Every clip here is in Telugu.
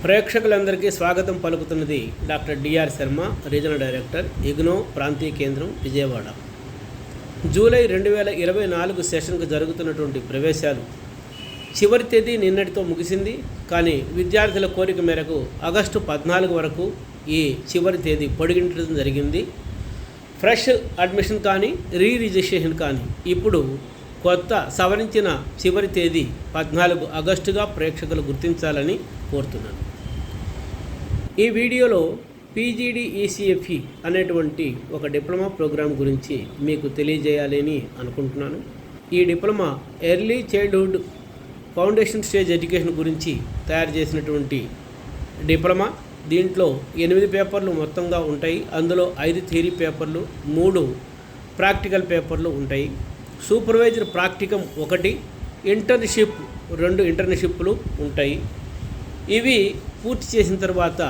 ప్రేక్షకులందరికీ స్వాగతం పలుకుతున్నది doctor DR Sharma, regional director, IGNOU ప్రాంతీయ కేంద్రం, విజయవాడ. జూలై 2024 సెషన్కు జరుగుతున్నటువంటి ప్రవేశాలు చివరి తేదీ నిన్నటితో ముగిసింది. కానీ విద్యార్థుల కోరిక మేరకు ఆగస్టు 14 వరకు ఈ చివరి తేదీ పొడిగించడం జరిగింది. ఫ్రెష్ అడ్మిషన్ కానీ రిజిస్ట్రేషన్ కానీ ఇప్పుడు కొత్త సవరించిన చివరి తేదీ 14 ఆగస్టుగా ప్రేక్షకులు గుర్తించాలని కోరుతున్నాను. ఈ వీడియోలో PGDECFE అనేటువంటి ఒక డిప్లొమా ప్రోగ్రాం గురించి మీకు తెలియజేయాలని అనుకుంటున్నాను. ఈ diploma early childhood foundation stage education గురించి తయారు చేసినటువంటి డిప్లొమా. దీంట్లో 8 పేపర్లు మొత్తంగా ఉంటాయి. అందులో 5 థియరీ పేపర్లు, 3 ప్రాక్టికల్ పేపర్లు ఉంటాయి. సూపర్వైజర్ ప్రాక్టికం 1, ఇంటర్న్షిప్ 2 ఇంటర్న్షిప్లు ఉంటాయి. ఇవి పూర్తి చేసిన తర్వాత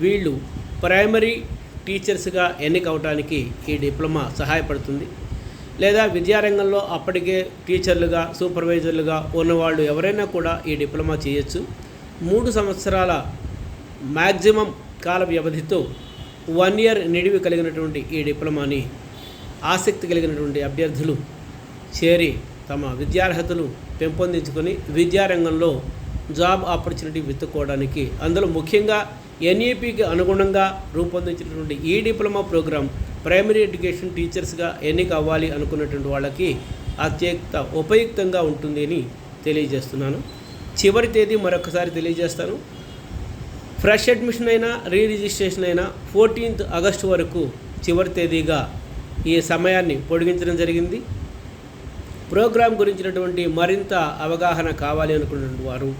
వీళ్ళు ప్రైమరీ టీచర్స్గా ఎన్నికవటానికి ఈ డిప్లొమా సహాయపడుతుంది. లేదా విద్యారంగంలో అప్పటికే టీచర్లుగా, సూపర్వైజర్లుగా ఉన్నవాళ్ళు ఎవరైనా కూడా ఈ డిప్లొమా చేయొచ్చు. 3 సంవత్సరాల మ్యాక్సిమం కాల వ్యవధితో 1 ఇయర్ నిడివి కలిగినటువంటి ఈ డిప్లొమాని ఆసక్తి కలిగినటువంటి అభ్యర్థులు చేరి తమ విద్యార్హతలు పెంపొందించుకొని విద్యారంగంలో జాబ్ ఆపర్చునిటీ వెతుక్కోవడానికి, అందులో ముఖ్యంగా NEPకి అనుగుణంగా రూపొందించినటువంటి ఈ డిప్లొమా ప్రోగ్రాం ప్రైమరీ ఎడ్యుకేషన్ టీచర్స్గా ఎన్నిక అవ్వాలి అనుకున్నటువంటి వాళ్ళకి అత్యంత ఉపయుక్తంగా ఉంటుంది అని తెలియజేస్తున్నాను. చివరి తేదీ మరొకసారి తెలియజేస్తాను. ఫ్రెష్ అడ్మిషన్ అయినా రిజిస్ట్రేషన్ అయినా 14th ఆగస్టు వరకు చివరి తేదీగా ఈ సమయాన్ని పొడిగించడం జరిగింది. ప్రోగ్రాం గురించినటువంటి మరింత అవగాహన కావాలి అనుకున్నటువంటి వారు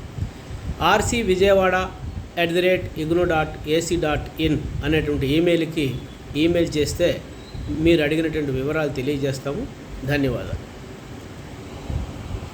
rcvijayawada@igno.ac.in అనేటువంటి ఈమెయిల్కి ఈమెయిల్ చేస్తే మీరు అడిగినటువంటి వివరాలు తెలియజేస్తాము. ధన్యవాదాలు.